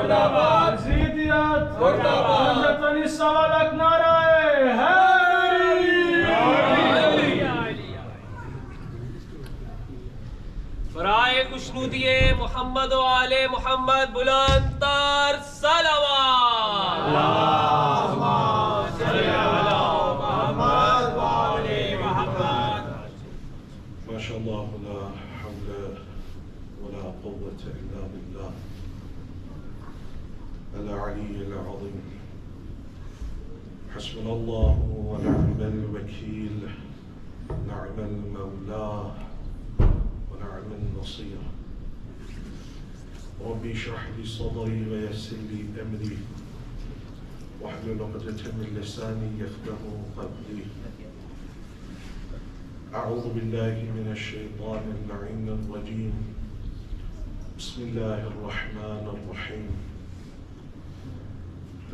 मुर्दाबाद जीतियत मुर्दाबाद वतन सवालक नाराए बराए खुशनूदिए मोहम्मद व आले मोहम्मद बुलंद तर सलावत अल्लाहुम्मा सल्ली अला मुहम्मद व आले मुहम्मद माशाअल्लाह ला हौला वला कुव्वता इल्ला बिल्लाह العلي العظيم حسبنا الله ونعم الوكيل نعم المولى ونعم النصير ربي اشرح لي صدري ويسر لي امري واحلل عقدة من لساني يفقهوا قولي اعوذ بالله من الشيطان اللعين الرجيم بسم الله الرحمن الرحيم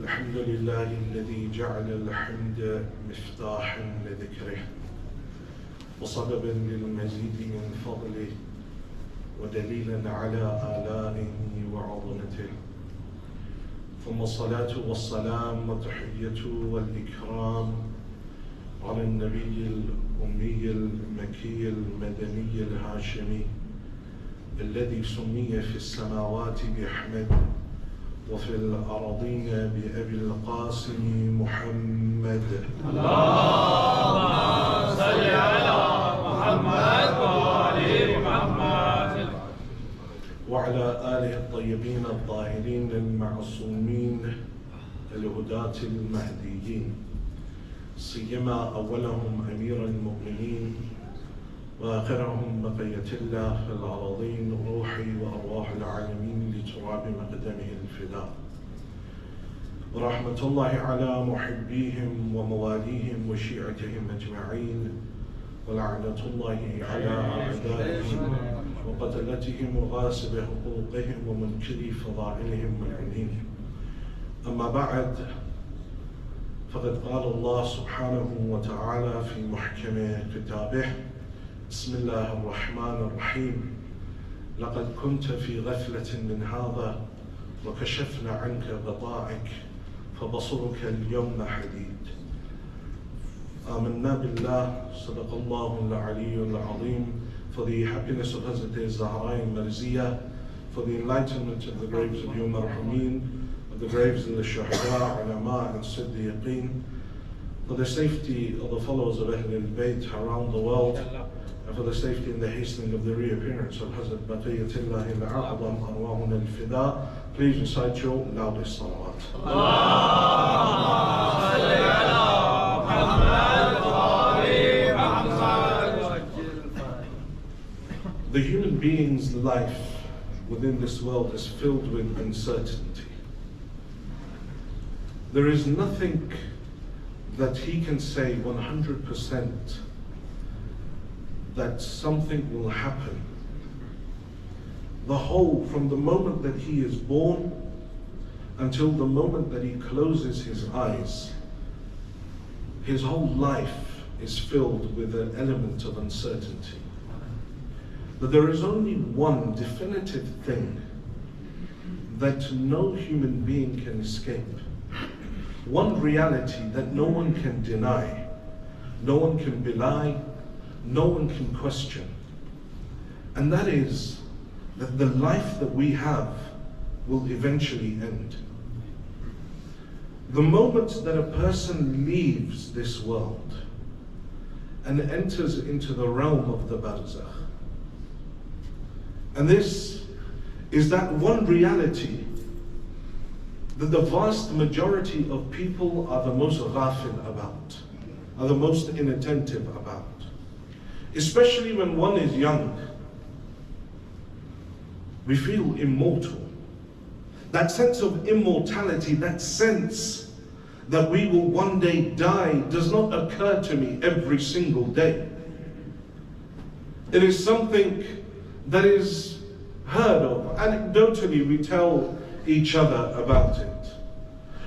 الحمد لله الذي جعل الحمد مفتاحا لذكره وسببا للمزيد من فضله ودليلا على آلائه وعظمته ثم الصلاة والسلام والتحية والإكرام على النبي الأمي المكي المدني الهاشمي الذي سمي في السماوات بأحمد وفي الأراضين بأبي القاسم محمد اللهم صل على محمد وآل محمد وعلى آله الطيبين الطاهرين المعصومين الهداة المهديين سيما أولهم أمير المؤمنين وآخرهم بقية الله في الأراضين روحي وأرواح العالمين لتراب مقدمه الفداء ورحمة الله على محبيهم ومواليهم وشيعتهم أجمعين ولعنة الله على أعدائهم وقتلتهم وغاصب حقوقهم ومنكري فضائلهم ملعونين أما بعد فقد قال الله سبحانه وتعالى في محكم كتابه بسم الله الرحمن الرحيم لقد كنت في غفلة من هذا وكشفنا عنك غطاءك فبصرك اليوم حديد آمنا بالله صدق الله العلي العظيم for the happiness of Hazrat Zahra Marziyah, for the enlightenment of the graves of the Marhumin, of the graves of the Shuhada, Ulama and Siddiqeen, for the safety of the followers of Ahl al-Bayt around the world, and for the safety and the hastening of the reappearance of Hazrat Baqiyatullah al-A'zam Arwahun al-Fida, please recite your loudest salawat. The human being's life within this world is filled with uncertainty. There is nothing that he can say 100% that something will happen. The whole, from the moment that he is born until the moment that he closes his eyes, his whole life is filled with an element of uncertainty. But there is only one definitive thing that no human being can escape. One reality that no one can deny, no one can belie, no one can question. And that is that the life that we have will eventually end. The moment that a person leaves this world and enters into the realm of the barzakh, and this is that one reality that the vast majority of people are the most ghafil about, are the most inattentive about. Especially when one is young. We feel immortal. That sense of immortality, that sense that we will one day die does not occur to me every single day. It is something that is heard of. Anecdotally, we tell each other about it.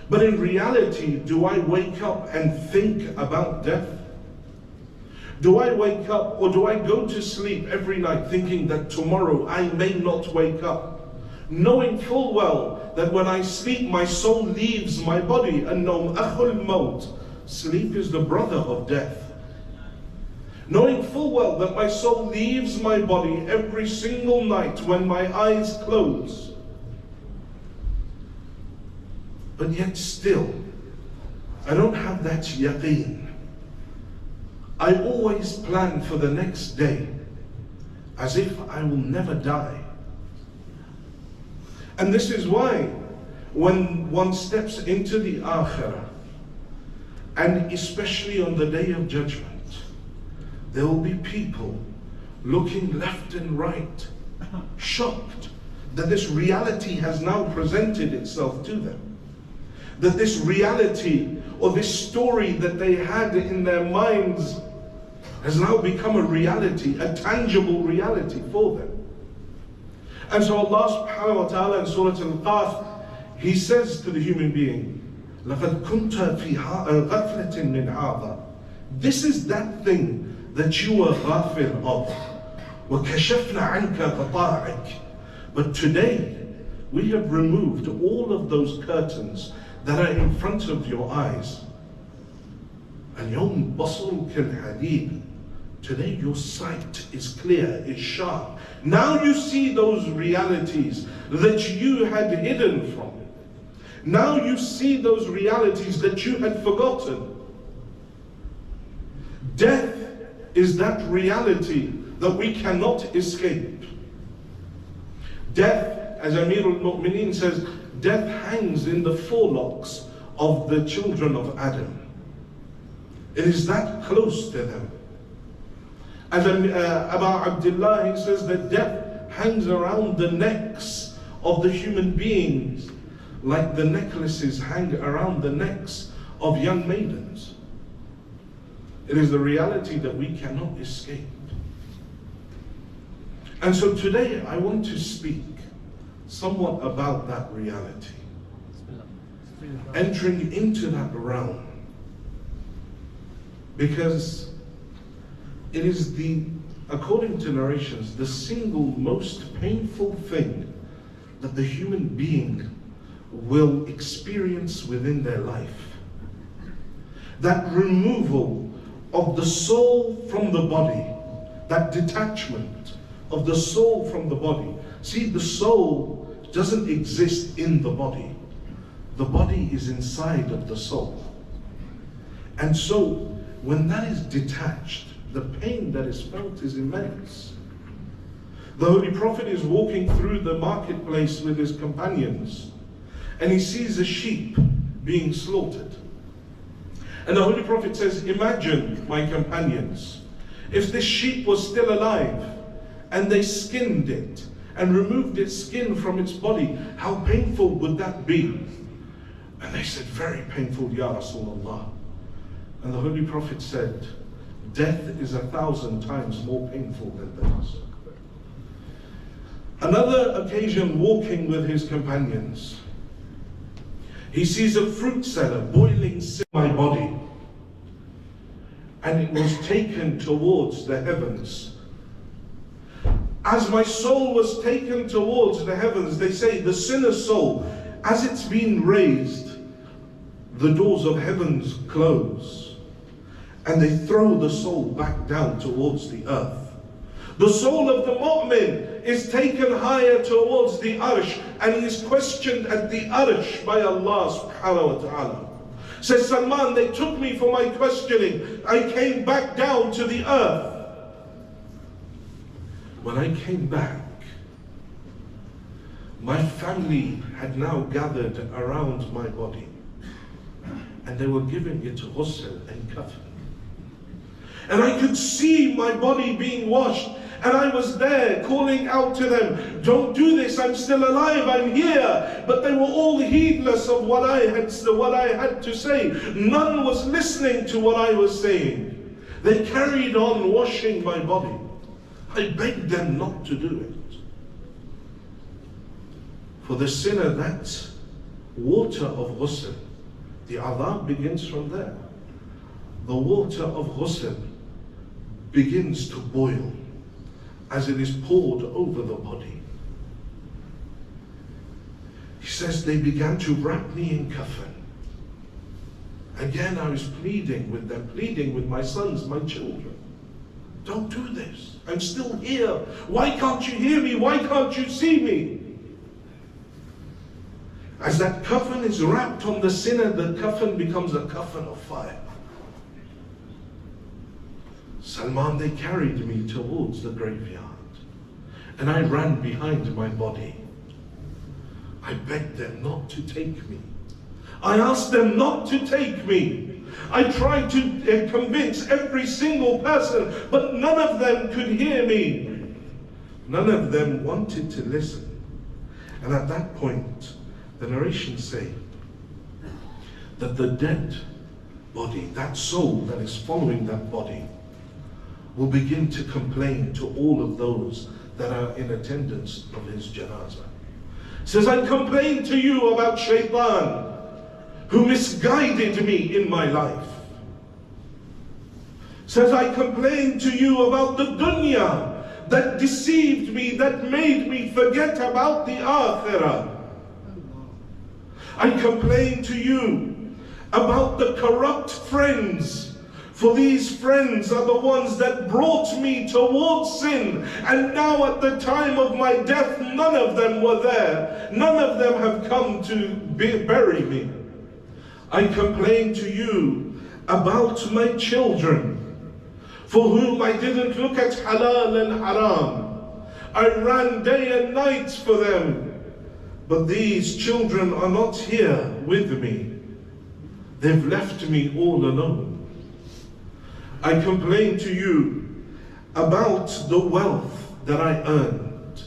But in reality, do I wake up and think about death? Do I wake up or do I go to sleep every night thinking that tomorrow I may not wake up? knowing full well that when I sleep, my soul leaves my body. النوم أخو الموت. Sleep is the brother of death. Knowing full well that my soul leaves my body every single night when my eyes close. But yet still, I don't have that yaqeen. I always plan for the next day as if I will never die. And this is why when one steps into the akhirah, and especially on the day of judgment, there will be people looking left and right, shocked that this reality has now presented itself to them. That this reality or this story that they had in their minds has now become a reality, a tangible reality for them. And so Allah subhanahu wa ta'ala in Surah Al-Qaf, He says to the human being, لَقَدْ كُنْتَ فِي غَفْلَةٍ مِّنْ هَذَا. This is that thing that you were ghafil of. وَكَشَفْنَا عَنْكَ غَطَاءَكَ. But today, we have removed all of those curtains that are in front of your eyes. الْيَوْمْ بَصَرُكَ الْحَدِيدِ. Today your sight is clear, is sharp. Now you see those realities that you had hidden from. Now you see those realities that you had forgotten. Death is that reality that we cannot escape. Death, as Amir al-Mu'mineen says, death hangs in the forelocks of the children of Adam. It is that close to them. As Abu Abdullah, he says that death hangs around the necks of the human beings like the necklaces hang around the necks of young maidens. It is the reality that we cannot escape. And so today I want to speak somewhat about that reality. Entering into that realm. Because it is according to narrations, the single most painful thing that the human being will experience within their life. That removal of the soul from the body, that detachment of the soul from the body. See, the soul doesn't exist in the body. The body is inside of the soul. And so, when that is detached, the pain that is felt is immense. The Holy Prophet is walking through the marketplace with his companions, and he sees a sheep being slaughtered. And the Holy Prophet says, imagine, my companions, if this sheep was still alive, and they skinned it, and removed its skin from its body, how painful would that be? And they said, very painful, Ya Rasulullah. And the Holy Prophet said, death is 1,000 times more painful than this. Another occasion, walking with his companions, he sees a fruit seller boiling my body, and it was taken towards the heavens. As my soul was taken towards the heavens, they say the sinner's soul, as it's been raised, the doors of heavens close, and they throw the soul back down towards the earth. The soul of the mu'min is taken higher towards the arsh, and he is questioned at the arsh by Allah subhanahu wa ta'ala. Says Salman, they took me for my questioning. I came back down to the earth. When I came back, my family had now gathered around my body, and they were giving it ghusl and kafan. And I could see my body being washed, and I was there calling out to them, don't do this, I'm still alive, I'm here. But they were all heedless of what I had to say. None was listening to what I was saying. They carried on washing my body. I begged them not to do it. For the sinner, that water of ghusl, the adhab begins from there. The water of ghusl begins to boil as it is poured over the body. He says they began to wrap me in kafan. Again, I was pleading with them, pleading with my sons, my children. Don't do this. I'm still here. Why can't you hear me? Why can't you see me? As that kafan is wrapped on the sinner, the kafan becomes a kafan of fire. Salman, they carried me towards the graveyard. And I ran behind my body. I begged them not to take me. I asked them not to take me. I tried to convince every single person, but none of them could hear me. None of them wanted to listen. And at that point, the narrations say that the dead body, that soul that is following that body, will begin to complain to all of those that are in attendance of his janazah. Says, I complained to you about shaitan, who misguided me in my life. Says, I complained to you about the dunya that deceived me, that made me forget about the akhirah. I complained to you about the corrupt friends, for these friends are the ones that brought me towards sin, and now at the time of my death, none of them were there. None of them have come to bury me. I complained to you about my children, for whom I didn't look at halal and haram. I ran day and night for them, but these children are not here with me. They've left me all alone. I complained to you about the wealth that I earned.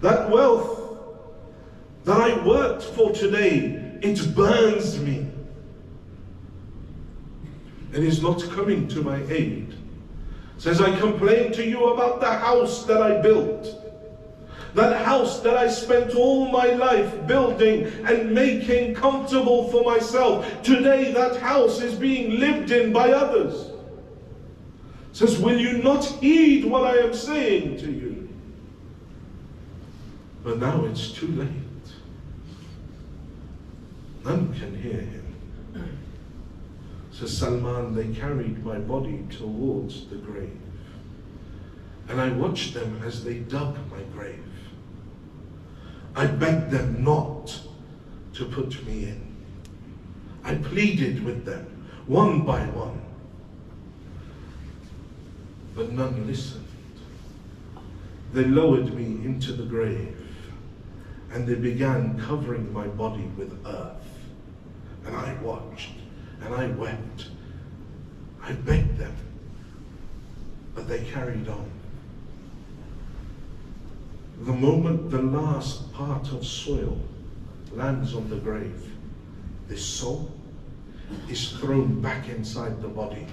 That wealth that I worked for today, it burns me. It is not coming to my aid. Says, I complained to you about the house that I built. That house that I spent all my life building and making comfortable for myself. Today that house is being lived in by others. Says, will you not heed what I am saying to you? But now it's too late. None can hear him. Says Salman, they carried my body towards the grave. And I watched them as they dug my grave. I begged them not to put me in. I pleaded with them, one by one. But none listened. They lowered me into the grave, and they began covering my body with earth. And I watched, and I wept. I begged them, but they carried on. The moment the last part of soil lands on the grave, this soul is thrown back inside the body.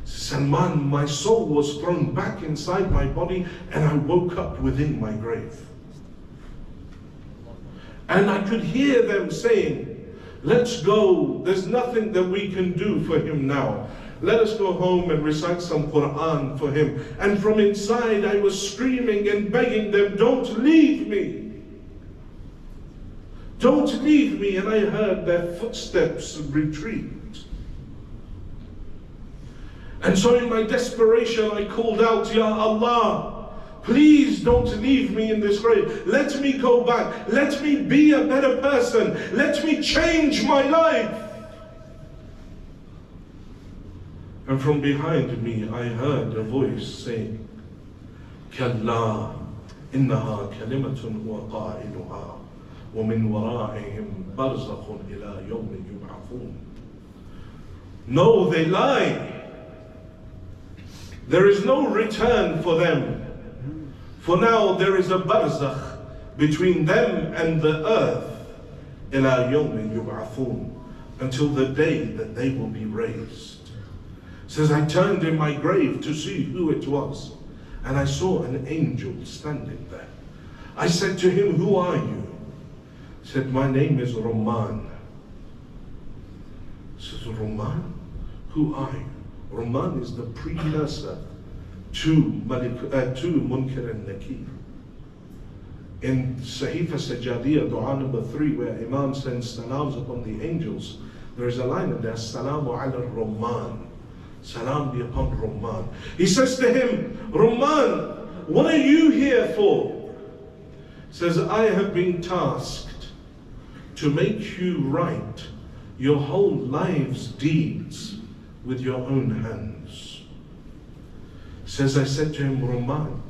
Salman, my soul was thrown back inside my body, and I woke up within my grave. And I could hear them saying, let's go, there's nothing that we can do for him now. Let us go home and recite some Quran for him. And from inside I was screaming and begging them, don't leave me. Don't leave me. And I heard their footsteps retreat. And so in my desperation I called out, Ya Allah, please don't leave me in this grave. Let me go back. Let me be a better person. Let me change my life. And from behind me I heard a voice saying, Kalla, innaha kalimatun huwa qailuha, wa min wara'ihim barzakhun ila yawmin yub'athun. No, they lie. There is no return for them. For now there is a barzakh between them and the earth, ila yawmin yub'athun, until the day that they will be raised. Says, I turned in my grave to see who it was, and I saw an angel standing there. I said to him, who are you? He said, my name is Roman. He says, Roman? Who are you? Roman is the precursor to Munkar and Nakir. in Sahifa Sajadiyah, dua number 3, where Imam sends salams upon the angels, there is a line in there, Salamu ala Rahman. Salam be upon Rahman. He says to him, Rahman, what are you here for? Says, I have been tasked to make you write your whole life's deeds with your own hands. Says, I said to him, Rahman,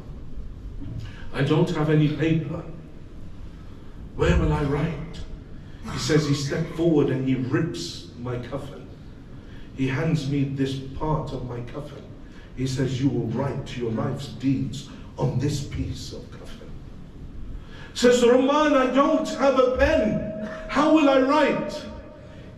I don't have any paper. Where will I write? He says, he stepped forward and he rips my coffin. He hands me this part of my coffin. He says, you will write your life's deeds on this piece of coffin. Says, Rahman, I don't have a pen. How will I write?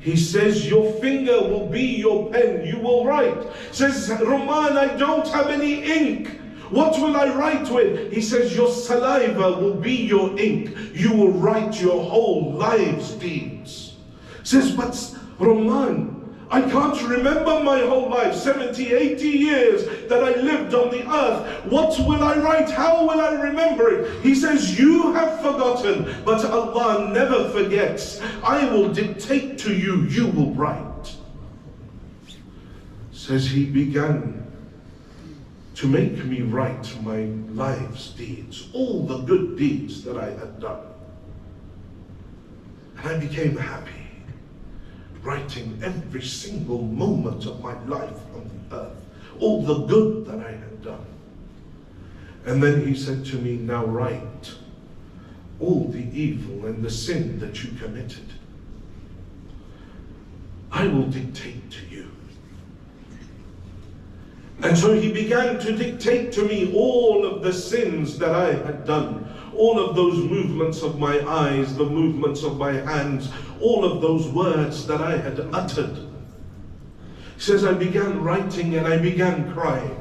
He says, your finger will be your pen. You will write. Says, Rahman, I don't have any ink. What will I write with? He says, your saliva will be your ink. You will write your whole life's deeds. Says, but Rahman, I can't remember my whole life, 70, 80 years that I lived on the earth. What will I write? How will I remember it? He says, you have forgotten, but Allah never forgets. I will dictate to you, you will write. Says, he began to make me write my life's deeds, all the good deeds that I had done. And I became happy, writing every single moment of my life on the earth, all the good that I had done. And then he said to me, now write all the evil and the sin that you committed. I will dictate to you. And so he began to dictate to me all of the sins that I had done, all of those movements of my eyes, the movements of my hands, all of those words that I had uttered. He says, I began writing and I began crying.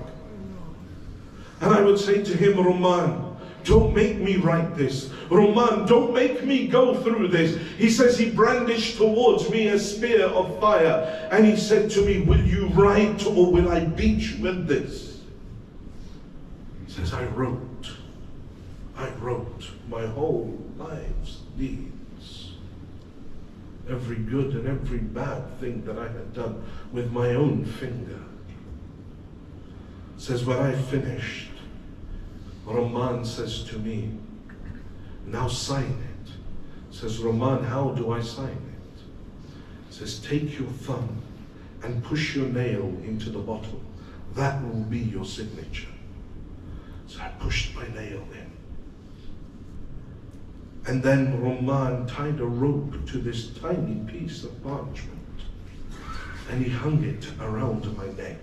And I would say to him, Rahman, don't make me write this. Rahman, don't make me go through this. He says, he brandished towards me a spear of fire. And he said to me, will you write or will I beat you with this? He says, I wrote my whole life's deeds. Every good and every bad thing that I had done with my own finger. Says, when I finished, Rahman says to me, now sign it. Says, Rahman, how do I sign it? Says, take your thumb and push your nail into the bottom. That will be your signature. So I pushed my nail in. And then Rahman tied a rope to this tiny piece of parchment and he hung it around my neck.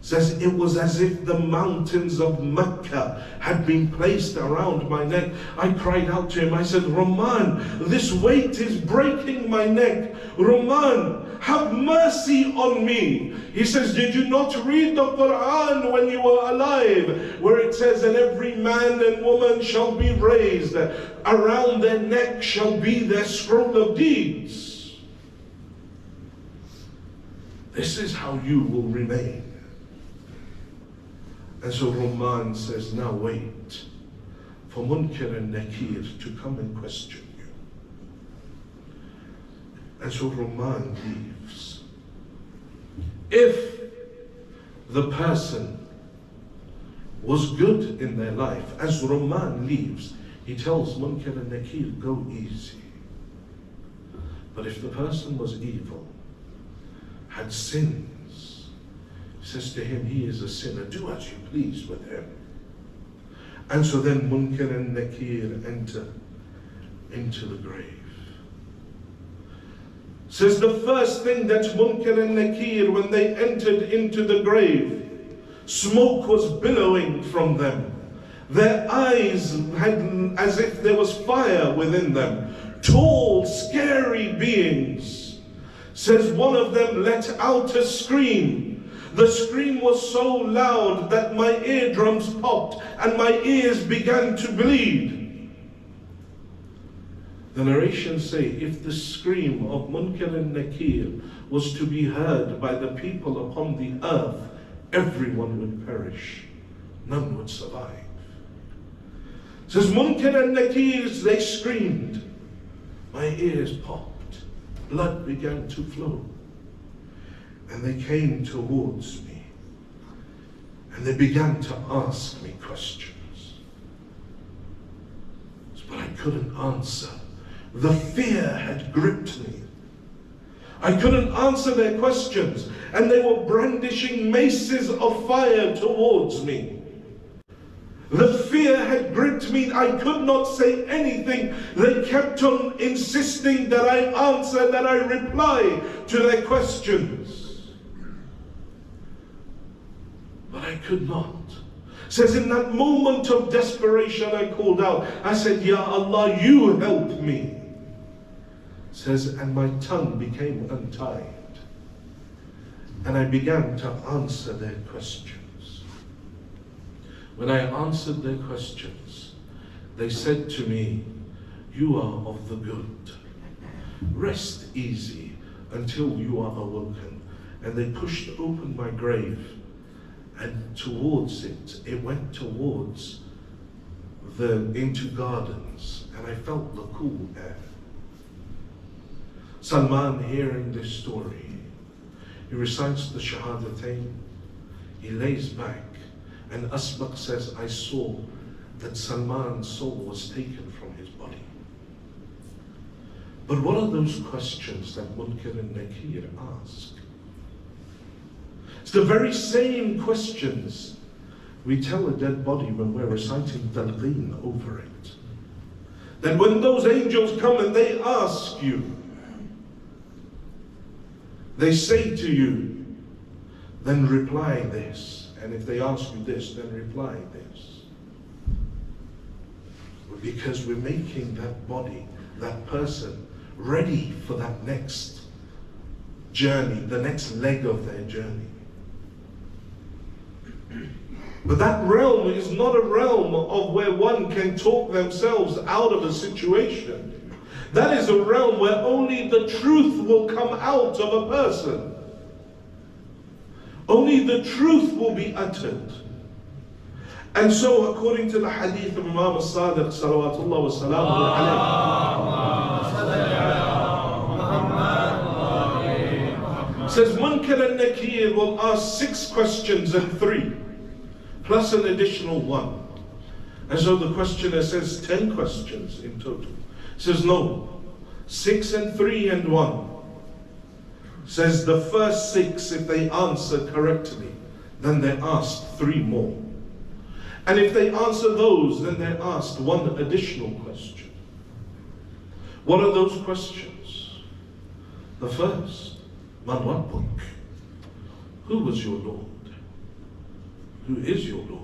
Says it was as if the mountains of Mecca had been placed around my neck. I cried out to him, I said, Rahman, this weight is breaking my neck. Rahman, have mercy on me. He says, did you not read the Quran when you were alive? Where it says, and every man and woman shall be raised. Around their neck shall be their scroll of deeds. This is how you will remain. And so Rahman says, now wait for Munkar and Nakir to come and question you. And so Rahman leaves. If the person was good in their life, as Rahman leaves, he tells Munkar and Nakir, go easy. But if the person was evil, had sins, says to him, he is a sinner, do as you please with him. And so then Munkar and Nakir enter into the grave. Says the first thing that Munkar and Nakir, when they entered into the grave, smoke was billowing from them. Their eyes had as if there was fire within them. Tall, scary beings. Says one of them let out a scream. The scream was so loud that my eardrums popped and my ears began to bleed. The narrations say, if the scream of Munkar and Nakir was to be heard by the people upon the earth, everyone would perish. None would survive. Says Munkar and Nakirs, they screamed. My ears popped. Blood began to flow. And they came towards me. And they began to ask me questions. But I couldn't answer. The fear had gripped me. I couldn't answer their questions. And they were brandishing maces of fire towards me. The fear had gripped me. I could not say anything. They kept on insisting that I answer, that I reply to their questions. But I could not. Says in that moment of desperation I called out. I said, Ya Allah, you help me. Says, and my tongue became untied. And I began to answer their questions. When I answered their questions, they said to me, you are of the good. Rest easy until you are awoken. And they pushed open my grave, and towards it, it went towards into gardens, and I felt the cool air. Salman, hearing this story, he recites the Shahadatain, he lays back, and Asbaq says, I saw that Salman's soul was taken from his body. But what are those questions that Munkar and Nakir ask? It's the very same questions we tell a dead body when we're reciting Talqeen over it. That when those angels come and they ask you, they say to you, then reply this. And if they ask you this, then reply this. Because we're making that body, that person, ready for that next journey, the next leg of their journey. But that realm is not a realm of where one can talk themselves out of a situation. That is a realm where only the truth will come out of a person. Only the truth will be uttered. And so, according to the hadith of Imam al-Sadiq, salawatullah wa salamu alayhi, says, Munkar and Nakir will ask 6 questions and 3, plus an additional 1. And so the questioner says 10 questions in total. Says no, 6 and 3 and 1. Says the first 6, if they answer correctly, then they're asked 3 more. And if they answer those, then they're asked 1 additional question. What are those questions? The first, Man Rabbuk? Who was your Lord? Who is your Lord?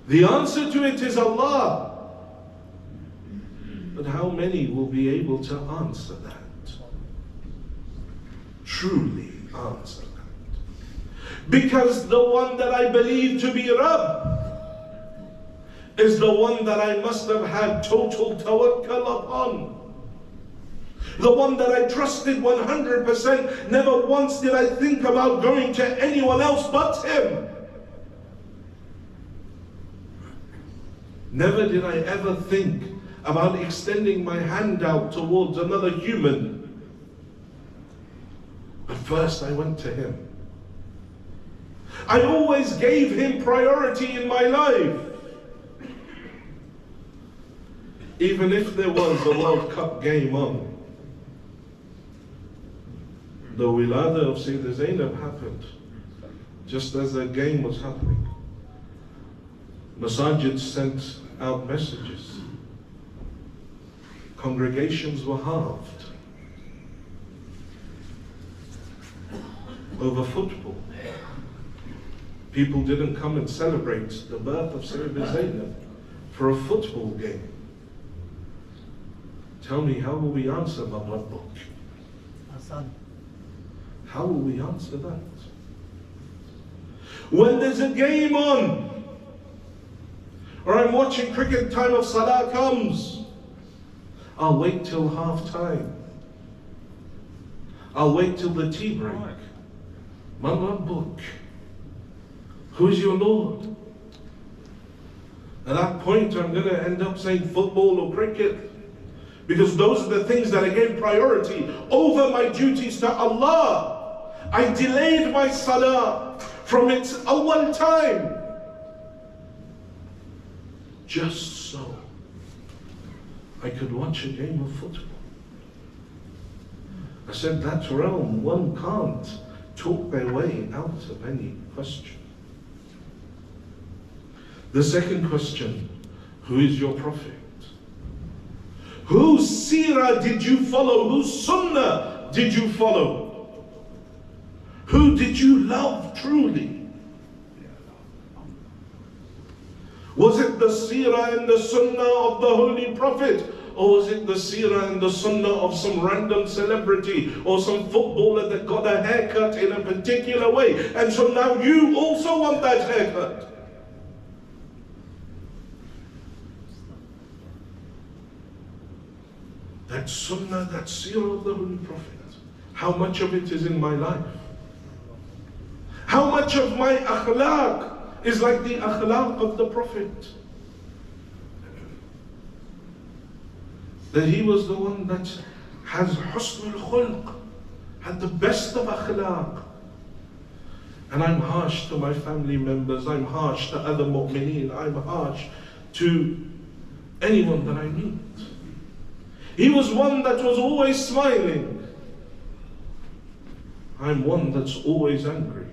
The answer to it is Allah. But how many will be able to answer that? Truly answer that. Because the one that I believe to be Rabb is the one that I must have had total tawakkul upon. The one that I trusted 100%. Never once did I think about going to anyone else but Him. Never did I ever think about extending my hand out towards another human. But first I went to Him. I always gave Him priority in my life. Even if there was a World Cup game on. The wilada of Sayyidah Zainab happened just as the game was happening. Masajid sent out messages. Congregations were halved over football. People didn't come and celebrate the birth of Sayyidah Zainab for a football game. Tell me, how will we answer Man Rabbuk? How will we answer that? When there's a game on, or I'm watching cricket, time of Salah comes, I'll wait till half time. I'll wait till the tea break. Man Rabbuk? Who is your Lord? At that point, I'm going to end up saying football or cricket. Because those are the things that I gave priority over my duties to Allah. I delayed my salah from its awwal time, just so I could watch a game of football. I said that realm, one can't talk their way out of any question. The second question, who is your prophet? Whose seerah did you follow? Whose sunnah did you follow? Who did you love truly? Was it the seerah and the sunnah of the Holy Prophet? Or was it the seerah and the sunnah of some random celebrity or some footballer that got a haircut in a particular way? And so now you also want that haircut. That sunnah, that seerah of the Holy Prophet, how much of it is in my life? How much of my akhlaq is like the akhlaq of the Prophet? That he was the one that has husnul khulq, had the best of akhlaq. And I'm harsh to my family members, I'm harsh to other mu'mineen, I'm harsh to anyone that I meet. He was one that was always smiling. I'm one that's always angry.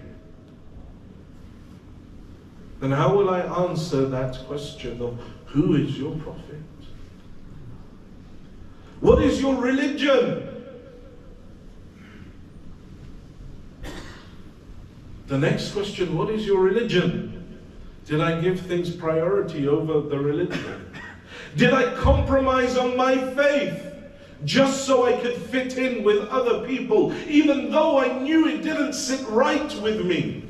Then how will I answer that question of who is your prophet? What is your religion? The next question, what is your religion? Did I give things priority over the religion? Did I compromise on my faith just so I could fit in with other people, even though I knew it didn't sit right with me?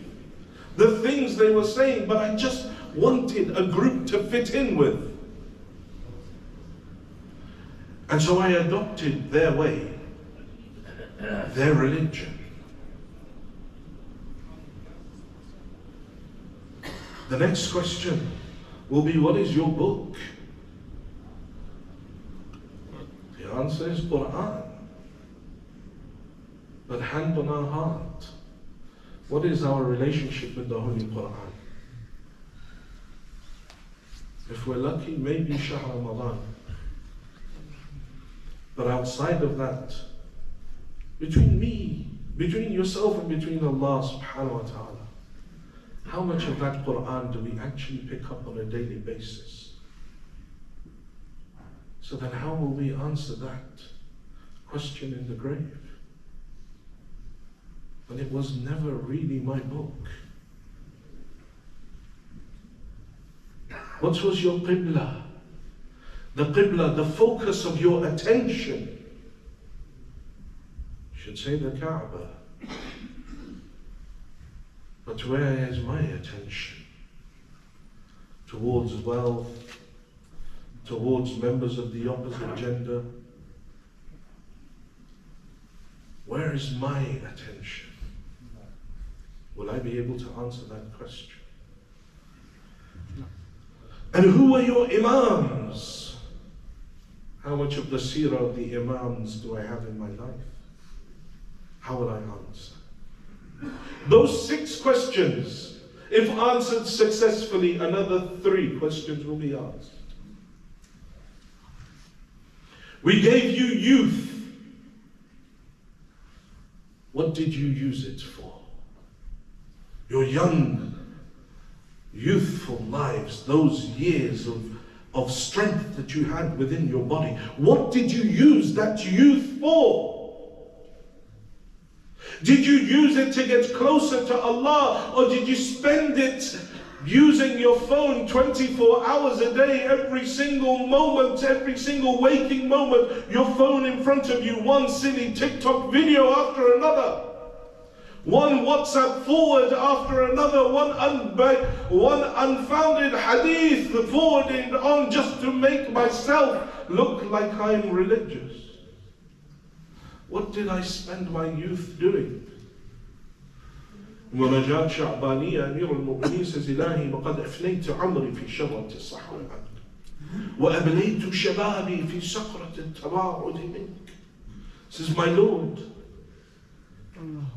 The things they were saying, but I just wanted a group to fit in with. And so I adopted their way, their religion. The next question will be, what is your book? The answer is Quran. But hand on our heart, what is our relationship with the Holy Quran? If we're lucky, maybe Shahr Ramadan. But outside of that, between yourself and between Allah subhanahu wa ta'ala, how much of that Quran do we actually pick up on a daily basis? So then how will we answer that question in the grave? When it was never really my book. What was your qibla? The qibla, the focus of your attention. You should say the Kaaba. But where is my attention? Towards wealth, towards members of the opposite gender? Where is my attention? Will I be able to answer that question? And who are your imams? How much of the seerah of the imams do I have in my life? How will I answer? Those 6 questions, if answered successfully, another 3 questions will be asked. We gave you youth. What did you use it for? Your young, youthful lives, those years of strength that you had within your body. What did you use that youth for? Did you use it to get closer to Allah, or did you spend it using your phone 24 hours a day, every single moment, every single waking moment, your phone in front of you, one silly TikTok video after another, one WhatsApp forward after another, one unfounded hadith forwarded on just to make myself look like I'm religious? What did I spend my youth doing? مناجاة شعبانية أمير المؤمنين says إلهي وقد أفنيت عمري في شرة الصحراء وأبليت شبابي في سقرة التباعد منك. Says my Lord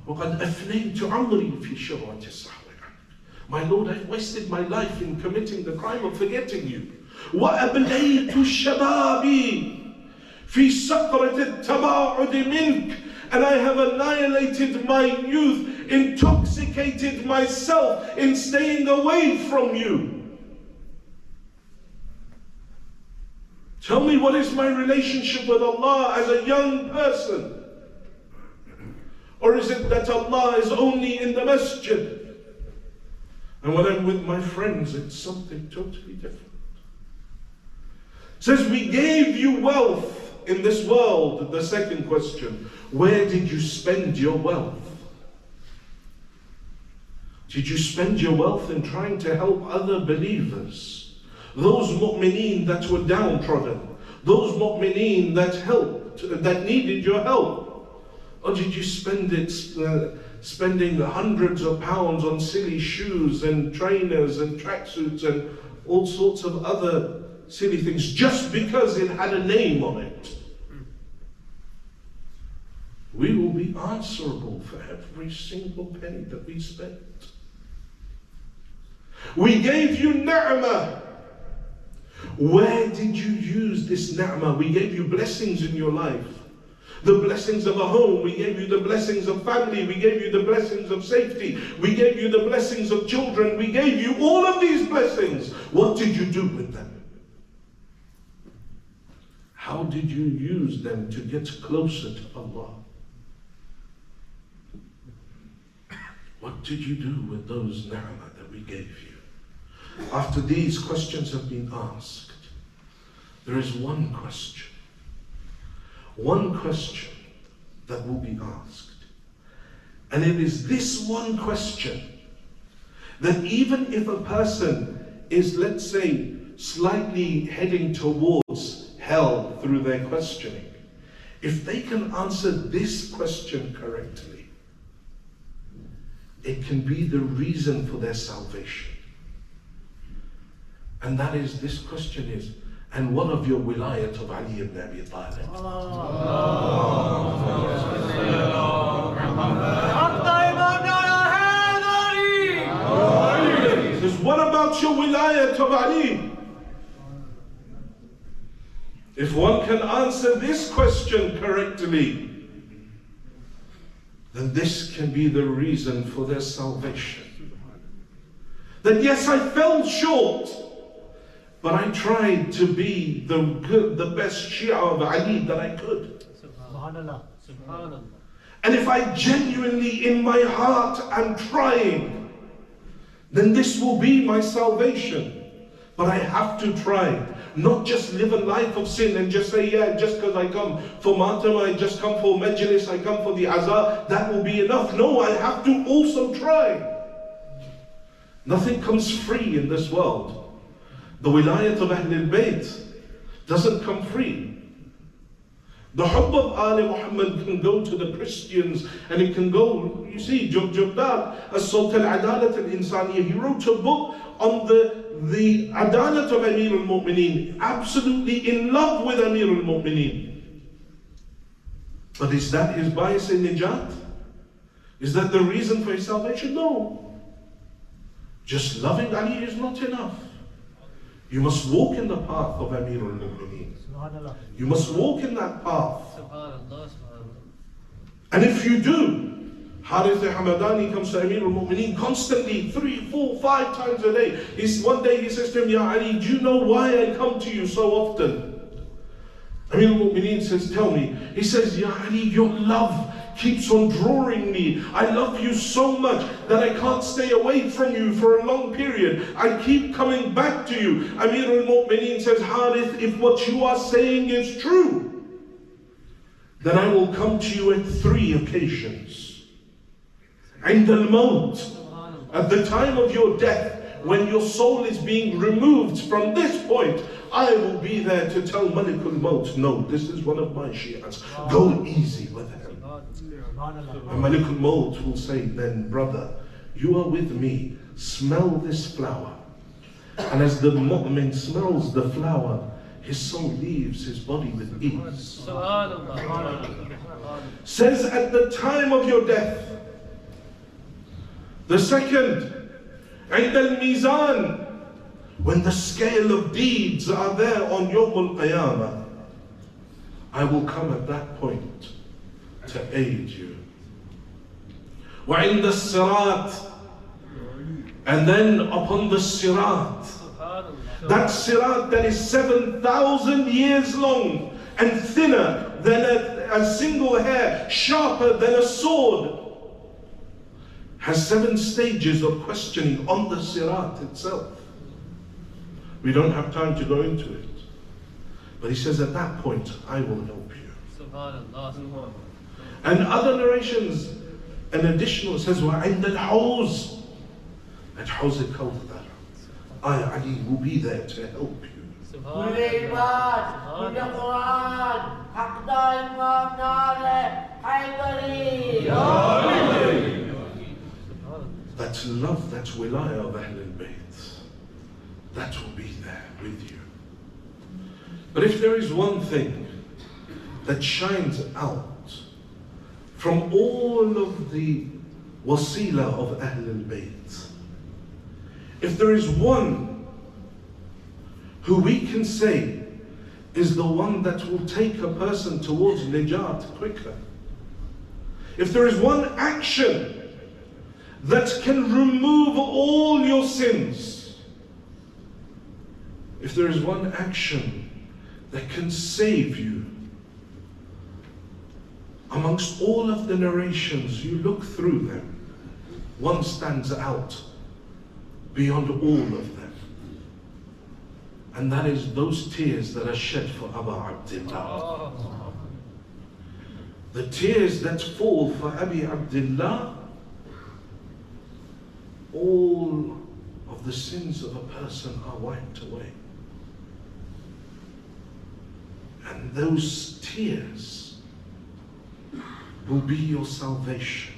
وقد أفنيت عمري في شرة الصحراء. My Lord, I've wasted my life in committing the crime of forgetting you. وأبليت شبابي في سقرة التباعد منك, and I have annihilated my youth, intoxicated myself in staying away from you. Tell me, what is my relationship with Allah as a young person? Or is it that Allah is only in the masjid? And when I'm with my friends, it's something totally different. It says, we gave you wealth in this world. The second question, where did you spend your wealth? Did you spend your wealth in trying to help other believers? Those mu'mineen that were downtrodden, those mu'mineen that helped, that needed your help? Or did you spend it spending hundreds of pounds on silly shoes and trainers and tracksuits and all sorts of other silly things just because it had a name on it? We will be answerable for every single penny that we spent. We gave you ni'mah. Where did you use this ni'mah? We gave you blessings in your life. The blessings of a home. We gave you the blessings of family. We gave you the blessings of safety. We gave you the blessings of children. We gave you all of these blessings. What did you do with them? How did you use them to get closer to Allah? What did you do with those ni'mah that we gave you? After these questions have been asked, there is one question that will be asked. And it is this one question that even if a person is, let's say, slightly heading towards hell through their questioning, if they can answer this question correctly, it can be the reason for their salvation. And that is, this question is, and what of your wilayat of Ali ibn Abi Talib? Says, what about your wilayat of Ali? If one can answer this question correctly, then this can be the reason for their salvation. That yes, I fell short, but I tried to be the best Shia of Ali that I could. And if I genuinely in my heart am trying, then this will be my salvation. But I have to try. Not just live a life of sin and just say, yeah, just because I come for matam, I just come for majlis, I come for the azar, that will be enough. No, I have to also try. Nothing comes free in this world. The wilayat of Ahlul Bayt doesn't come free. The hubb of Ali Muhammad can go to the Christians, and it can go, you see, Jubdad, As-Sultan Adalat al-Insaniya, he wrote a book on the adalat of Amir al-Mu'mineen, absolutely in love with Amir al-Mu'mineen. But is that his bias in Nijat? Is that the reason for his salvation? No. Just loving Ali is not enough. You must walk in the path of Amir al-Mu'mineen. You must walk in that path. And if you do, Harith al-Hamadani comes to Amir al-Mu'mineen constantly, 3, 4, 5 times a day. One day he says to him, Ya Ali, do you know why I come to you so often? Amir al-Mu'mineen says, tell me. He says, Ya Ali, your love keeps on drawing me. I love you so much that I can't stay away from you for a long period. I keep coming back to you. Amir al-Mu'mineen says, Harith, if what you are saying is true, then I will come to you at 3 occasions. عند الموت, at the time of your death, when your soul is being removed from this point, I will be there to tell Malik al-Maut, no, this is one of my Shi'as, go easy with him. And Malik al-Maut will say, then brother, you are with me, smell this flower. And as the mu'min smells the flower, his soul leaves his body with ease. Says at the time of your death. The second, عند الميزان, when the scale of deeds are there on Yawm al-Qiyamah, I will come at that point to aid you. وعند الصراط, and then upon the sirat, that sirat that is 7,000 years long and thinner than a single hair, sharper than a sword, has 7 stages of questioning on the sirat itself. We don't have time to go into it. But he says at that point, I will help you. And other narrations, an additional says, وَعِنْدَ الْحَوْزِ, at Hawz al-Kawthar, I, Ali, will be there to help you. That love, that wilayah of Ahl al-Bayt, that will be there with you. But if there is one thing that shines out from all of the wasila of Ahl al-Bayt, if there is one who we can say is the one that will take a person towards najat quicker, if there is one action that can remove all your sins, if there is one action that can save you, amongst all of the narrations, you look through them, one stands out beyond all of them. And that is those tears that are shed for Abu Abdullah. The tears that fall for Abi Abdullah, all of the sins of a person are wiped away. And those tears will be your salvation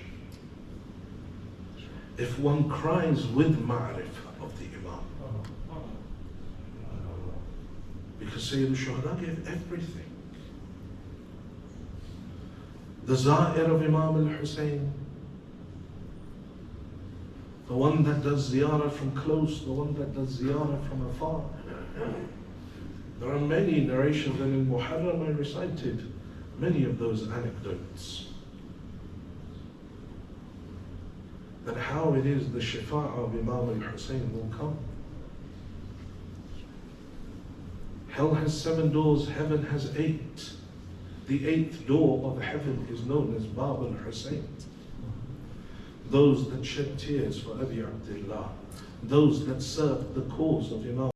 if one cries with ma'rifah of the Imam. Because Sayyid al-Shuhada gave everything. The Za'ir of Imam al-Hussein, the one that does ziyarah from close, the one that does ziyarah from afar. There are many narrations, and in Muharram I recited many of those anecdotes. That how it is the shifa'a of Imam al-Hussein will come. Hell has 7 doors, heaven has 8. The 8th door of heaven is known as Bab al-Hussein. Those that shed tears for Abi Abdullah, those that served the cause of Imam